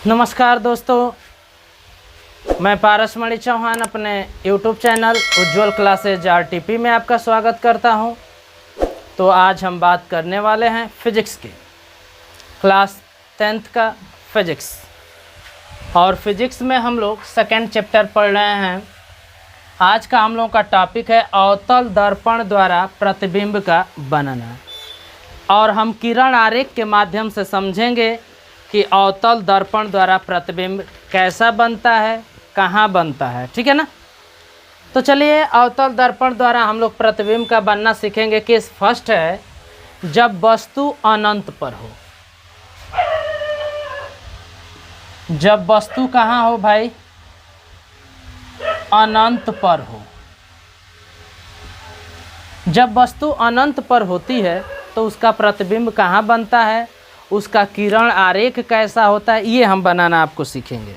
नमस्कार दोस्तों, मैं पारसमणि चौहान अपने YouTube चैनल उज्ज्वल क्लासेज RTP में आपका स्वागत करता हूं। तो आज हम बात करने वाले हैं फिजिक्स की, क्लास 10th का फिजिक्स। और फिजिक्स में हम लोग सेकेंड चैप्टर पढ़ रहे हैं। आज का हम लोग का टॉपिक है अवतल दर्पण द्वारा प्रतिबिंब का बनना। और हम किरण आरेख के माध्यम से समझेंगे कि अवतल दर्पण द्वारा प्रतिबिंब कैसा बनता है, कहाँ बनता है। ठीक है ना। तो चलिए, अवतल दर्पण द्वारा हम लोग प्रतिबिंब का बनना सीखेंगे। केस फर्स्ट है, जब वस्तु अनंत पर हो। जब वस्तु कहाँ हो भाई? अनंत पर हो। जब वस्तु अनंत पर होती है तो उसका प्रतिबिंब कहाँ बनता है, उसका किरण आरेख कैसा होता है, ये हम बनाना आपको सीखेंगे।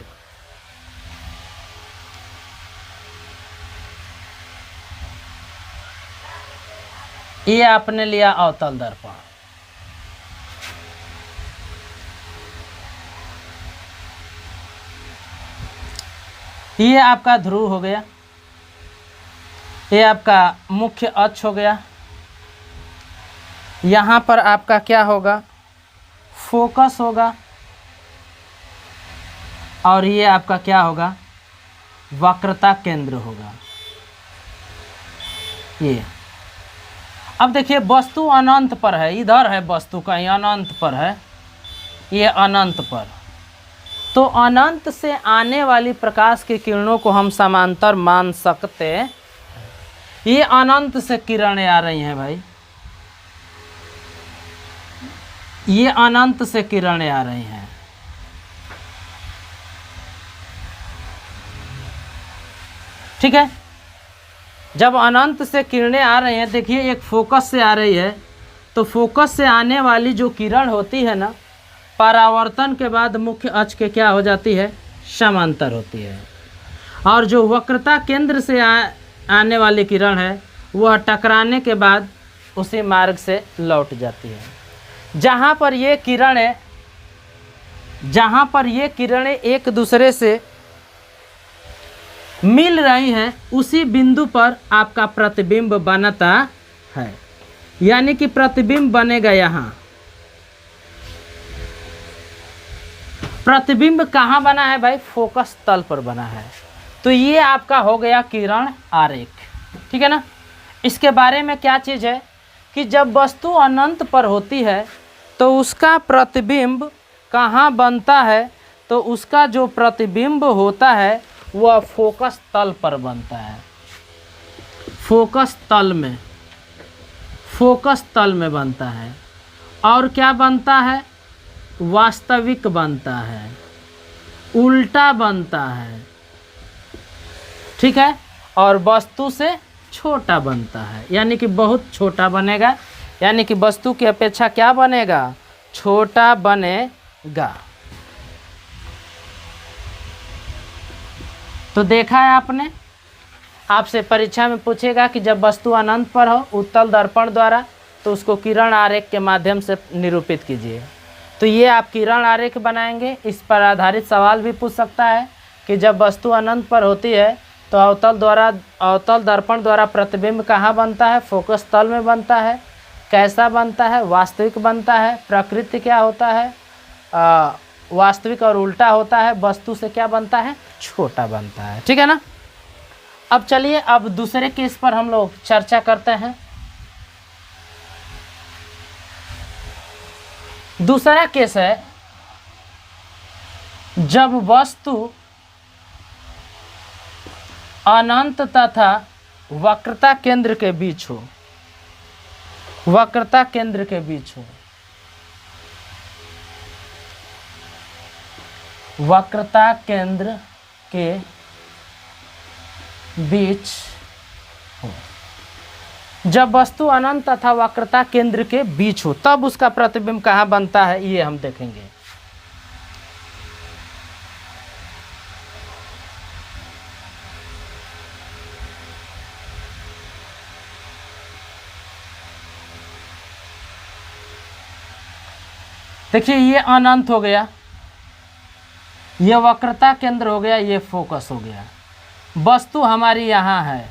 ये आपने लिया अवतल दर्पण। ये आपका ध्रुव हो गया, ये आपका मुख्य अक्ष हो गया। यहाँ पर आपका क्या होगा? फोकस होगा। और ये आपका क्या होगा? वक्रता केंद्र होगा। ये अब देखिए, वस्तु अनंत पर है, इधर है वस्तु कहीं अनंत पर है, ये अनंत पर। तो अनंत से आने वाली प्रकाश की किरणों को हम समांतर मान सकते। ये अनंत से किरणें आ रही हैं भाई, ये अनंत से किरणें आ रही हैं। ठीक है। जब अनंत से किरणें आ रही हैं, देखिए एक फोकस से आ रही है, तो फोकस से आने वाली जो किरण होती है ना, परावर्तन के बाद मुख्य अक्ष के क्या हो जाती है? समांतर होती है। और जो वक्रता केंद्र से आने वाली किरण है, वह टकराने के बाद उसी मार्ग से लौट जाती है। जहाँ पर ये किरणें एक दूसरे से मिल रही हैं, उसी बिंदु पर आपका प्रतिबिंब बनता है। यानी कि प्रतिबिंब बनेगा यहाँ। प्रतिबिंब कहाँ बना है भाई? फोकस तल पर बना है। तो ये आपका हो गया किरण आरेख। ठीक है ना। इसके बारे में क्या चीज़ है कि जब वस्तु अनंत पर होती है तो उसका प्रतिबिंब कहाँ बनता है? तो उसका जो प्रतिबिंब होता है वह फोकस तल पर बनता है। फोकस तल में बनता है। और क्या बनता है? वास्तविक बनता है, उल्टा बनता है। ठीक है। और वस्तु से छोटा बनता है, यानी कि बहुत छोटा बनेगा। यानी कि वस्तु की अपेक्षा क्या बनेगा? छोटा बनेगा। तो देखा है आपने, आपसे परीक्षा में पूछेगा कि जब वस्तु अनंत पर हो उत्तल दर्पण द्वारा, तो उसको किरण आरेख के माध्यम से निरूपित कीजिए। तो ये आप किरण आरेख बनाएंगे। इस पर आधारित सवाल भी पूछ सकता है कि जब वस्तु अनंत पर होती है तो अवतल दर्पण द्वारा प्रतिबिंब कहाँ बनता है? फोकस तल में बनता है। कैसा बनता है? वास्तविक बनता है। प्रकृति क्या होता है? वास्तविक और उल्टा होता है। वस्तु से क्या बनता है? छोटा बनता है। ठीक है ना। अब चलिए, अब दूसरे केस पर हम लोग चर्चा करते हैं। दूसरा केस है, जब वस्तु अनंत तथा वक्रता केंद्र के बीच हो। वक्रता केंद्र के बीच हो। वक्रता केंद्र के बीच हो। जब वस्तु अनंत तथा वक्रता केंद्र के बीच हो, तब उसका प्रतिबिंब कहाँ बनता है, ये हम देखेंगे। देखिए, ये अनंत हो गया, ये वक्रता केंद्र हो गया, ये फोकस हो गया। वस्तु हमारी यहाँ है,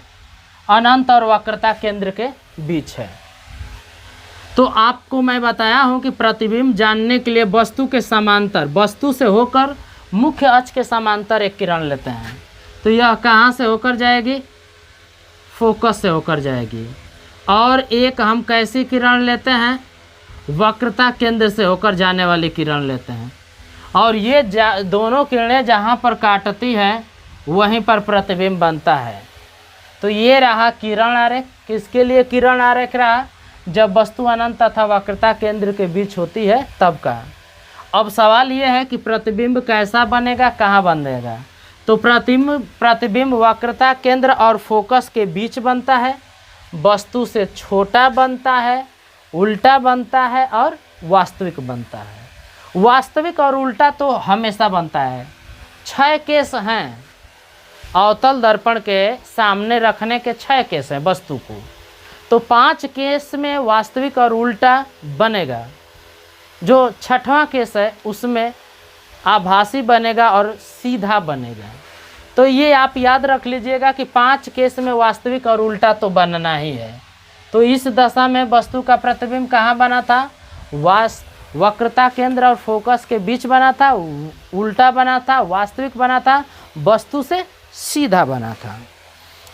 अनंत और वक्रता केंद्र के बीच है। तो आपको मैं बताया हूँ कि प्रतिबिंब जानने के लिए वस्तु के समांतर, वस्तु से होकर मुख्य अक्ष के समांतर एक किरण लेते हैं। तो यह कहाँ से होकर जाएगी? फोकस से होकर जाएगी। और एक हम कैसी किरण लेते हैं? वक्रता केंद्र से होकर जाने वाली किरण लेते हैं। और ये दोनों किरणें जहाँ पर काटती हैं वहीं पर प्रतिबिंब बनता है। तो ये रहा किरण आरेख। किसके लिए किरण आरेख रहा? जब वस्तु अनंत तथा वक्रता केंद्र के बीच होती है तब का। अब सवाल ये है कि प्रतिबिंब कैसा बनेगा, कहाँ बनेगा? तो प्रतिबिंब वक्रता केंद्र और फोकस के बीच बनता है, वस्तु से छोटा बनता है, उल्टा बनता है और वास्तविक बनता है। वास्तविक और उल्टा तो हमेशा बनता है। 6 केस हैं अवतल दर्पण के सामने रखने के, 6 केस हैं वस्तु को। तो 5 केस में वास्तविक और उल्टा बनेगा। जो 6वां केस है उसमें आभासी बनेगा और सीधा बनेगा। तो ये आप याद रख लीजिएगा कि 5 केस में वास्तविक और उल्टा तो बनना ही है। तो इस दशा में वस्तु का प्रतिबिंब कहाँ बना था? वक्रता केंद्र और फोकस के बीच बना था, उल्टा बना था, वास्तविक बना था, वस्तु से सीधा बना था।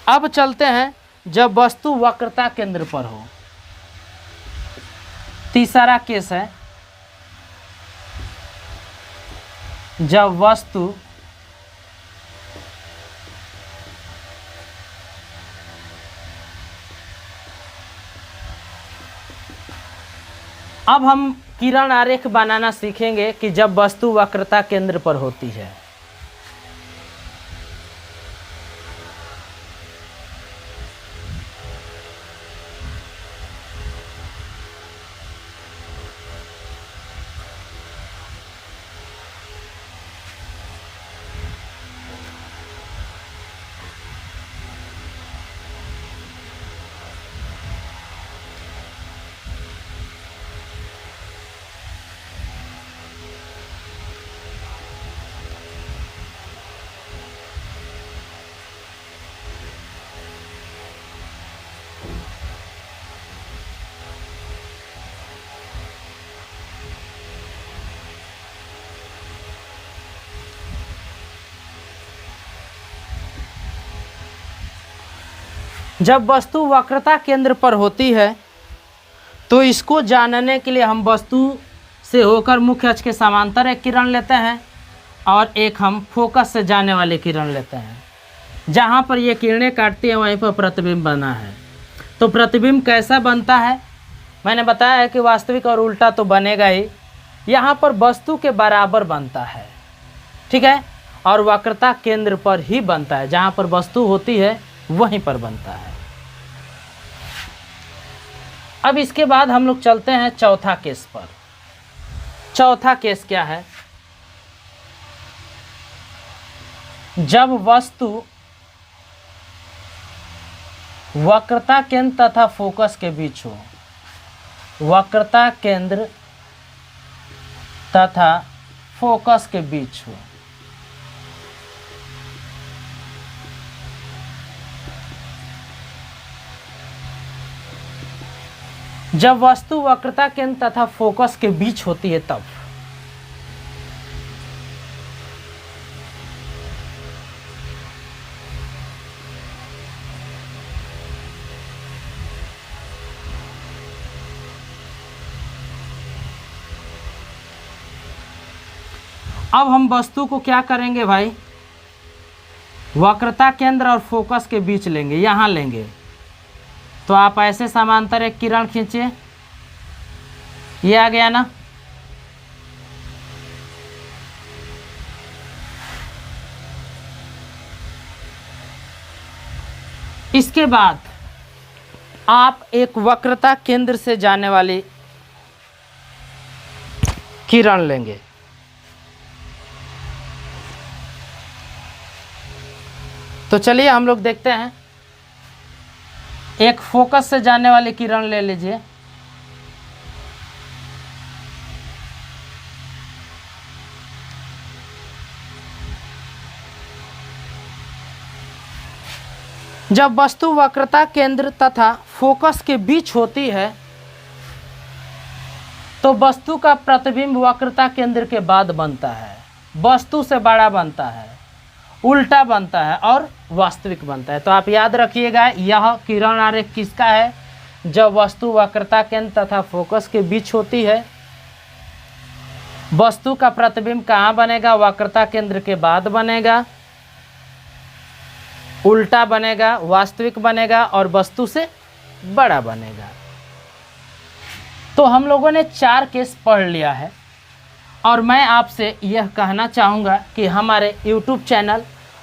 अब चलते हैं जब वस्तु वक्रता केंद्र पर हो। तीसरा केस है जब वस्तु अब हम किरण आरेख बनाना सीखेंगे कि जब वस्तु वक्रता केंद्र पर होती है। जब वस्तु वक्रता केंद्र पर होती है तो इसको जानने के लिए हम वस्तु से होकर मुख्य अक्ष के समांतर एक किरण लेते हैं और एक हम फोकस से जाने वाली किरण लेते हैं। जहाँ पर ये किरणें काटती हैं वहीं पर प्रतिबिंब बना है। तो प्रतिबिंब कैसा बनता है? मैंने बताया है कि वास्तविक और उल्टा तो बनेगा ही। यहाँ पर वस्तु के बराबर बनता है, ठीक है, और वक्रता केंद्र पर ही बनता है। जहाँ पर वस्तु होती है वहीं पर बनता है। अब इसके बाद हम लोग चलते हैं चौथा केस पर। चौथा केस क्या है? जब वस्तु वक्रता केंद्र तथा फोकस के बीच हो। वक्रता केंद्र तथा फोकस के बीच हो। जब वस्तु वक्रता केंद्र तथा फोकस के बीच होती है तब अब हम वस्तु को क्या करेंगे भाई? वक्रता केंद्र और फोकस के बीच लेंगे, यहाँ लेंगे। तो आप ऐसे समांतर एक किरण खींचिए, ये आ गया ना। इसके बाद आप एक वक्रता केंद्र से जाने वाली किरण लेंगे। तो चलिए हम लोग देखते हैं। एक फोकस से जाने वाली किरण ले लीजिए। जब वस्तु वक्रता केंद्र तथा फोकस के बीच होती है तो वस्तु का प्रतिबिंब वक्रता केंद्र के बाद बनता है, वस्तु से बड़ा बनता है, उल्टा बनता है और वास्तविक बनता है। तो आप याद रखिएगा, यह किरण आरेख किसका है? जब वस्तु वक्रता केंद्र तथा फोकस के बीच होती है, वस्तु का प्रतिबिंब कहाँ बनेगा? वक्रता केंद्र के बाद बनेगा, उल्टा बनेगा, वास्तविक बनेगा और वस्तु से बड़ा बनेगा। तो हम लोगों ने 4 केस पढ़ लिया है और मैं आपसे यह कहना चाहूँगा कि हमारे YouTube चैनल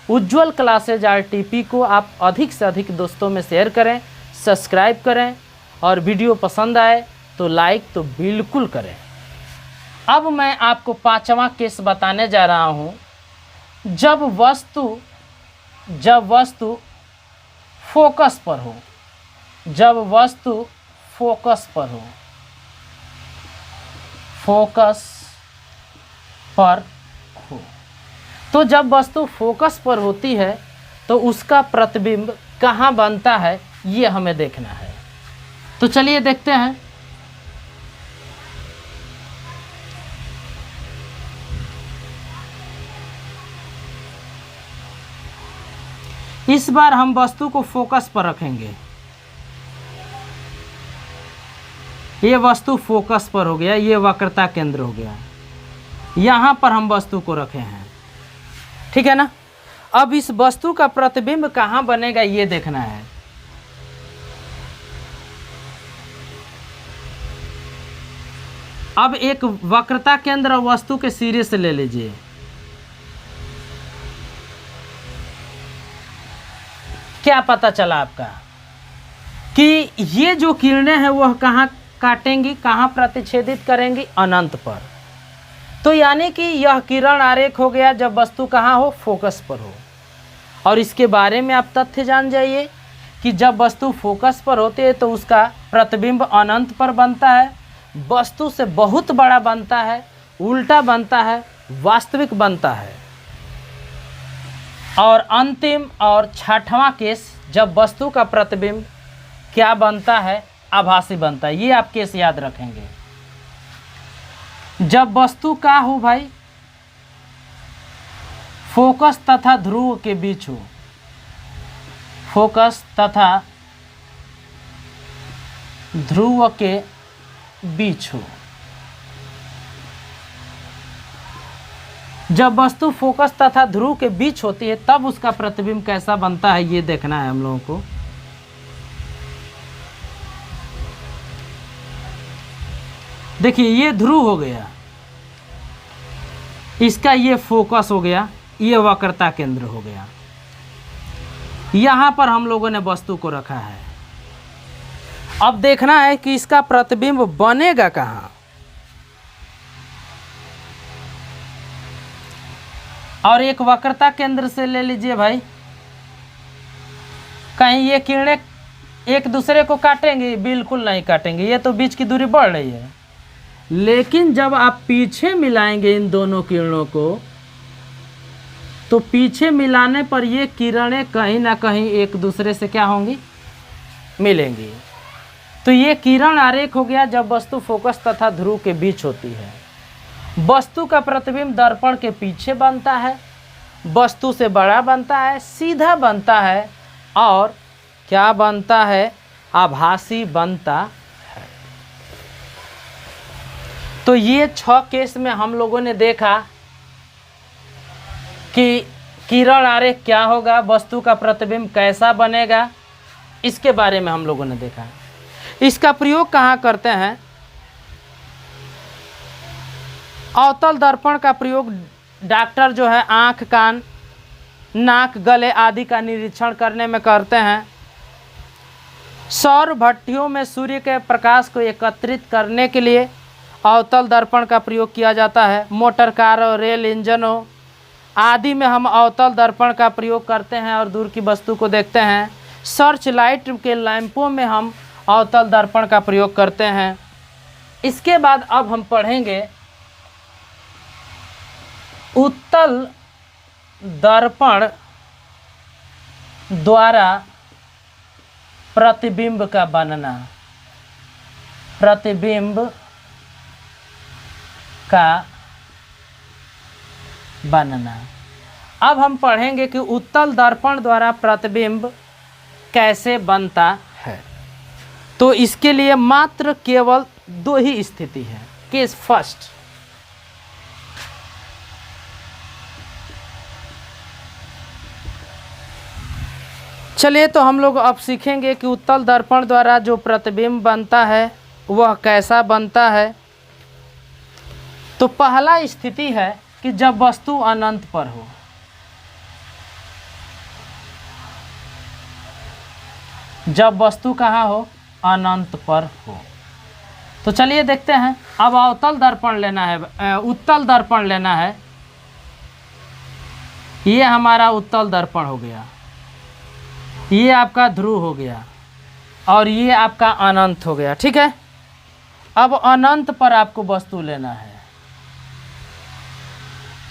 उज्ज्वल क्लासेज RTP को आप अधिक से अधिक दोस्तों में शेयर करें, सब्सक्राइब करें और वीडियो पसंद आए तो लाइक तो बिल्कुल करें। अब मैं आपको 5वां केस बताने जा रहा हूँ। जब वस्तु फोकस पर हो, जब वस्तु फोकस पर हो, फोकस पर हो, तो जब वस्तु फोकस पर होती है तो उसका प्रतिबिंब कहाँ बनता है ये हमें देखना है। तो चलिए देखते हैं। इस बार हम वस्तु को फोकस पर रखेंगे। ये वस्तु फोकस पर हो गया, ये वक्रता केंद्र हो गया, यहाँ पर हम वस्तु को रखे हैं, ठीक है ना। अब इस वस्तु का प्रतिबिंब कहाँ बनेगा ये देखना है। अब एक वक्रता केंद्र और वस्तु के सिरे से ले लीजिए। क्या पता चला आपका कि ये जो किरणें हैं वह कहाँ काटेंगी, कहाँ प्रतिच्छेदित करेंगी? अनंत पर। तो यानी कि यह किरण आरेख हो गया जब वस्तु कहाँ हो? फोकस पर हो। और इसके बारे में आप तथ्य जान जाइए कि जब वस्तु फोकस पर होती है तो उसका प्रतिबिंब अनंत पर बनता है, वस्तु से बहुत बड़ा बनता है, उल्टा बनता है, वास्तविक बनता है। और अंतिम और 6वां केस, जब वस्तु का प्रतिबिंब क्या बनता है? आभासी बनता है। ये आप केस याद रखेंगे। जब वस्तु का हो भाई? फोकस तथा ध्रुव के बीच हो, फोकस तथा ध्रुव के बीच हो। जब वस्तु फोकस तथा ध्रुव के बीच होती है तब उसका प्रतिबिंब कैसा बनता है ये देखना है हम लोगों को। देखिए, ये ध्रुव हो गया, इसका ये फोकस हो गया, ये वक्रता केंद्र हो गया। यहां पर हम लोगों ने वस्तु को रखा है। अब देखना है कि इसका प्रतिबिंब बनेगा कहां। और एक वक्रता केंद्र से ले लीजिए भाई। कहीं ये किरणें एक दूसरे को काटेंगे? बिल्कुल नहीं काटेंगे, ये तो बीच की दूरी बढ़ रही है। लेकिन जब आप पीछे मिलाएंगे इन दोनों किरणों को तो पीछे मिलाने पर ये किरणें कहीं ना कहीं एक दूसरे से क्या होंगी? मिलेंगी। तो ये किरण आरेख हो गया जब वस्तु फोकस तथा ध्रुव के बीच होती है। वस्तु का प्रतिबिंब दर्पण के पीछे बनता है, वस्तु से बड़ा बनता है, सीधा बनता है और क्या बनता है? आभासी बनता है। तो ये 6 केस में हम लोगों ने देखा कि किरण आरेख क्या होगा, वस्तु का प्रतिबिंब कैसा बनेगा, इसके बारे में हम लोगों ने देखा। इसका प्रयोग कहाँ करते हैं? अवतल दर्पण का प्रयोग डॉक्टर जो है आँख, कान, नाक, गले आदि का निरीक्षण करने में करते हैं। सौर भट्टियों में सूर्य के प्रकाश को एकत्रित करने के लिए अवतल दर्पण का प्रयोग किया जाता है। मोटर कारों, रेल इंजनों आदि में हम अवतल दर्पण का प्रयोग करते हैं और दूर की वस्तु को देखते हैं। सर्च लाइट के लैंपों में हम अवतल दर्पण का प्रयोग करते हैं। इसके बाद अब हम पढ़ेंगे उत्तल दर्पण द्वारा प्रतिबिंब का बनना, प्रतिबिंब का बनना। अब हम पढ़ेंगे कि उत्तल दर्पण द्वारा प्रतिबिंब कैसे बनता है। तो इसके लिए मात्र केवल दो ही स्थिति है। केस फर्स्ट, चलिए तो हम लोग अब सीखेंगे कि उत्तल दर्पण द्वारा जो प्रतिबिंब बनता है वह कैसा बनता है। तो पहला स्थिति है कि जब वस्तु अनंत पर हो। जब वस्तु कहाँ हो? अनंत पर हो। तो चलिए देखते हैं। अब अवतल दर्पण लेना है, उत्तल दर्पण लेना है। ये हमारा उत्तल दर्पण हो गया, ये आपका ध्रुव हो गया और ये आपका अनंत हो गया। ठीक है। अब अनंत पर आपको वस्तु लेना है।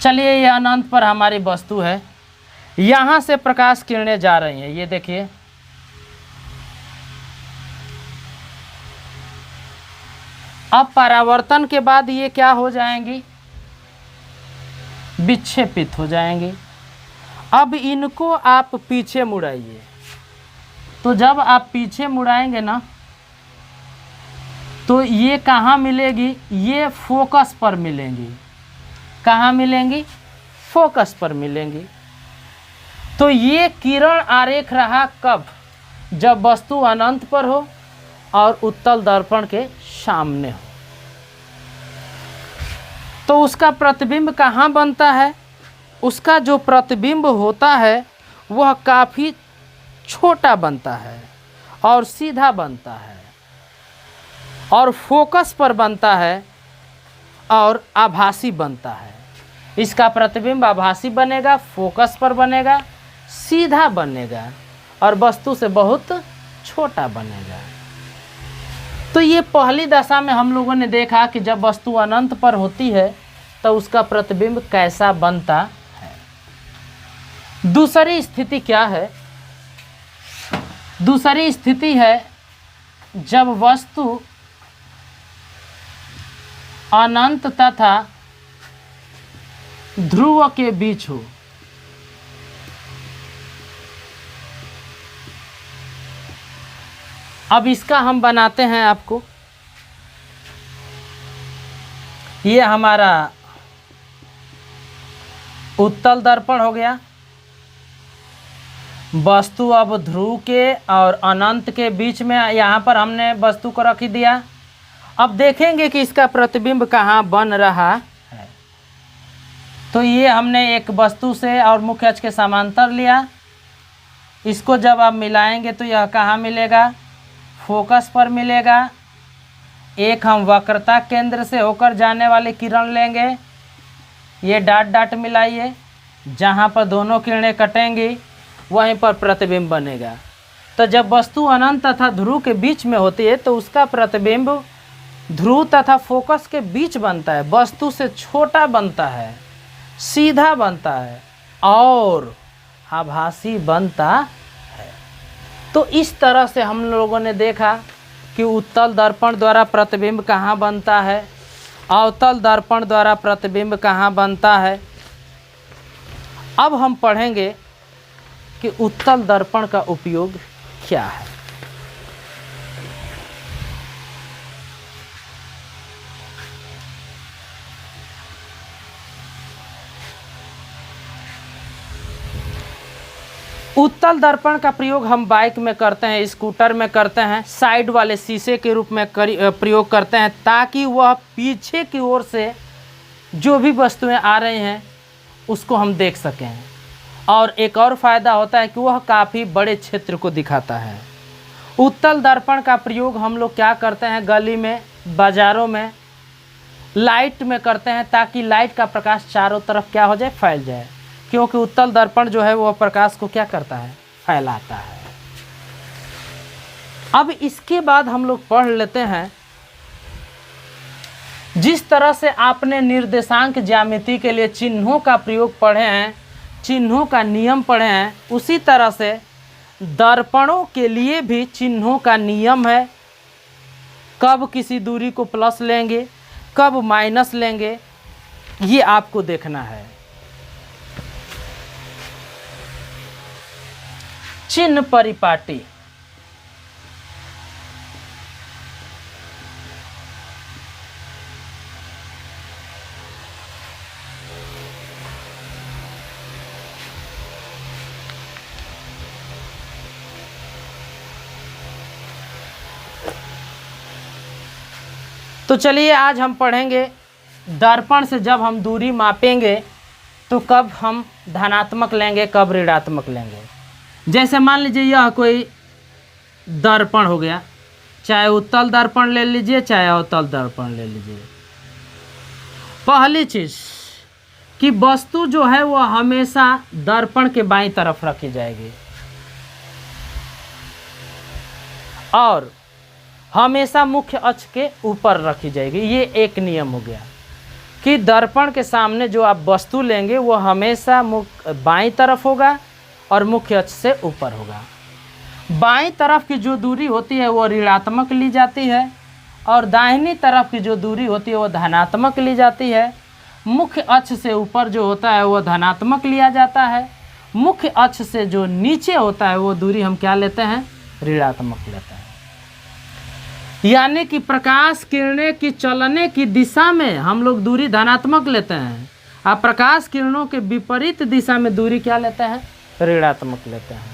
चलिए ये अनंत पर हमारी वस्तु है। यहाँ से प्रकाश किरणें जा रही हैं, ये देखिए। अब परावर्तन के बाद ये क्या हो जाएंगी? विक्षेपित हो जाएंगी। अब इनको आप पीछे मुड़ाइए। तो जब आप पीछे मुड़ाएंगे ना, तो ये कहाँ मिलेगी? ये फोकस पर मिलेंगी। कहाँ मिलेंगी? फोकस पर मिलेंगी। तो ये किरण आरेख रहा कब? जब वस्तु अनंत पर हो और उत्तल दर्पण के सामने हो। तो उसका प्रतिबिंब कहाँ बनता है? उसका जो प्रतिबिंब होता है वह काफ़ी छोटा बनता है और सीधा बनता है और फोकस पर बनता है और आभासी बनता है। इसका प्रतिबिंब आभासी बनेगा, फोकस पर बनेगा, सीधा बनेगा और वस्तु से बहुत छोटा बनेगा। तो ये पहली दशा में हम लोगों ने देखा कि जब वस्तु अनंत पर होती है तो उसका प्रतिबिंब कैसा बनता है। दूसरी स्थिति क्या है? दूसरी स्थिति है जब वस्तु अनंत तथा ध्रुव के बीच हो। अब इसका हम बनाते हैं आपको। ये हमारा उत्तल दर्पण हो गया। वस्तु अब ध्रुव के और अनंत के बीच में यहाँ पर हमने वस्तु को रख दिया। अब देखेंगे कि इसका प्रतिबिंब कहाँ बन रहा है। तो ये हमने एक वस्तु से और मुख्य अक्ष के समांतर लिया। इसको जब आप मिलाएंगे तो यह कहाँ मिलेगा? फोकस पर मिलेगा। एक हम वक्रता केंद्र से होकर जाने वाली किरण लेंगे। ये डाट डाट मिलाइए। जहाँ पर दोनों किरणें कटेंगी वहीं पर प्रतिबिंब बनेगा। तो जब वस्तु अनंत तथा ध्रुव के बीच में होती है तो उसका प्रतिबिंब ध्रुव तथा फोकस के बीच बनता है, वस्तु से छोटा बनता है, सीधा बनता है और आभासी बनता है। तो इस तरह से हम लोगों ने देखा कि उत्तल दर्पण द्वारा प्रतिबिंब कहाँ बनता है, अवतल दर्पण द्वारा प्रतिबिंब कहाँ बनता है। अब हम पढ़ेंगे कि उत्तल दर्पण का उपयोग क्या है। उत्तल दर्पण का प्रयोग हम बाइक में करते हैं, स्कूटर में करते हैं, साइड वाले शीशे के रूप में प्रयोग करते हैं ताकि वह पीछे की ओर से जो भी वस्तुएं आ रही हैं उसको हम देख सकें। और एक और फ़ायदा होता है कि वह काफ़ी बड़े क्षेत्र को दिखाता है। उत्तल दर्पण का प्रयोग हम लोग क्या करते हैं? गली में, बाज़ारों में, लाइट में करते हैं ताकि लाइट का प्रकाश चारों तरफ क्या हो जाए? फैल जाए। क्योंकि उत्तल दर्पण जो है वह प्रकाश को क्या करता है? फैलाता है। अब इसके बाद हम लोग पढ़ लेते हैं, जिस तरह से आपने निर्देशांक ज्यामिति के लिए चिन्हों का प्रयोग पढ़े हैं, चिन्हों का नियम पढ़े हैं, उसी तरह से दर्पणों के लिए भी चिन्हों का नियम है, कब किसी दूरी को प्लस लेंगे, कब माइनस लेंगे, ये आपको देखना है। चिन्ह परिपाटी, तो चलिए आज हम पढ़ेंगे दर्पण से जब हम दूरी मापेंगे तो कब हम धनात्मक लेंगे, कब ऋणात्मक लेंगे। जैसे मान लीजिए यह कोई दर्पण हो गया, चाहे उत्तल दर्पण ले लीजिए चाहे अवतल दर्पण ले लीजिए। पहली चीज़ कि वस्तु जो है वह हमेशा दर्पण के बाईं तरफ रखी जाएगी और हमेशा मुख्य अक्ष के ऊपर रखी जाएगी। ये एक नियम हो गया कि दर्पण के सामने जो आप वस्तु लेंगे वो हमेशा बाईं तरफ होगा और मुख्य अक्ष से ऊपर होगा। बाईं तरफ की जो दूरी होती है वो ऋणात्मक ली जाती है और दाहिनी तरफ की जो दूरी होती है वो धनात्मक ली जाती है। मुख्य अक्ष से ऊपर जो होता है वो धनात्मक लिया जाता है, मुख्य अक्ष से जो नीचे होता है वो दूरी हम क्या लेते हैं, ऋणात्मक लेते हैं। यानी कि प्रकाश किरणें की चलने की दिशा में हम लोग दूरी धनात्मक लेते हैं और प्रकाश किरणों के विपरीत दिशा में दूरी क्या लेते हैं, ऋणात्मक लेते हैं।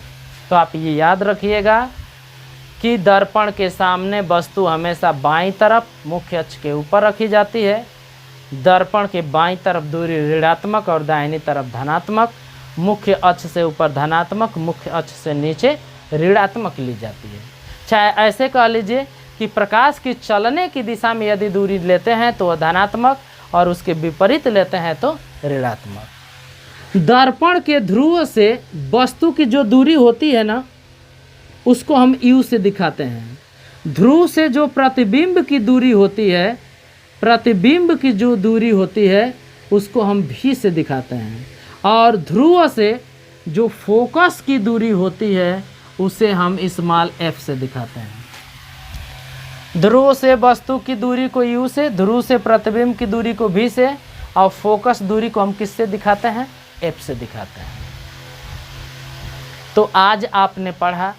तो आप ये याद रखिएगा कि दर्पण के सामने वस्तु हमेशा बाईं तरफ मुख्य अक्ष के ऊपर रखी जाती है, दर्पण के बाईं तरफ दूरी ऋणात्मक और दाहिनी तरफ धनात्मक, मुख्य अक्ष से ऊपर धनात्मक, मुख्य अक्ष से नीचे ऋणात्मक ली जाती है। चाहे ऐसे कह लीजिए कि प्रकाश की चलने की दिशा में यदि दूरी लेते हैं तो वह धनात्मक और उसके विपरीत लेते हैं तो ऋणात्मक। दर्पण के ध्रुव से वस्तु की जो दूरी होती है ना उसको हम U से दिखाते हैं। ध्रुव से जो प्रतिबिंब की दूरी होती है, प्रतिबिंब की जो दूरी होती है उसको हम V से दिखाते हैं और ध्रुव से जो फोकस की दूरी होती है उसे हम स्मॉल f से दिखाते हैं। ध्रुव से वस्तु की दूरी को U से, ध्रुव से प्रतिबिंब की दूरी को V से और फोकस दूरी को हम किससे दिखाते हैं, F से दिखाते हैं। तो आज आपने पढ़ा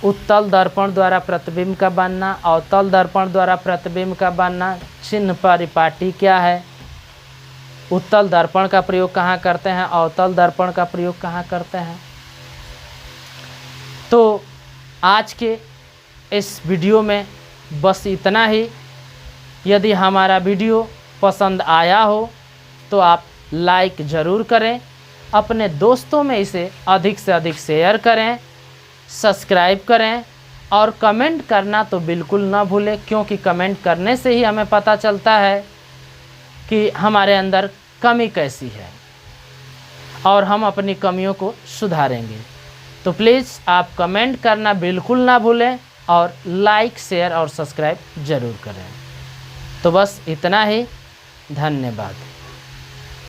उत्तल दर्पण द्वारा प्रतिबिंब का बनना, अवतल दर्पण द्वारा प्रतिबिंब का बनना, चिन्ह परिपाटी क्या है, उत्तल दर्पण का प्रयोग कहाँ करते हैं, अवतल दर्पण का प्रयोग कहाँ करते हैं। तो आज के इस वीडियो में बस इतना ही। यदि हमारा वीडियो पसंद आया हो तो आप लाइक ज़रूर करें, अपने दोस्तों में इसे अधिक से अधिक शेयर करें, सब्सक्राइब करें और कमेंट करना तो बिल्कुल ना भूलें, क्योंकि कमेंट करने से ही हमें पता चलता है कि हमारे अंदर कमी कैसी है और हम अपनी कमियों को सुधारेंगे। तो प्लीज़ आप कमेंट करना बिल्कुल ना भूलें और लाइक, शेयर और सब्सक्राइब ज़रूर करें। तो बस इतना ही, धन्यवाद।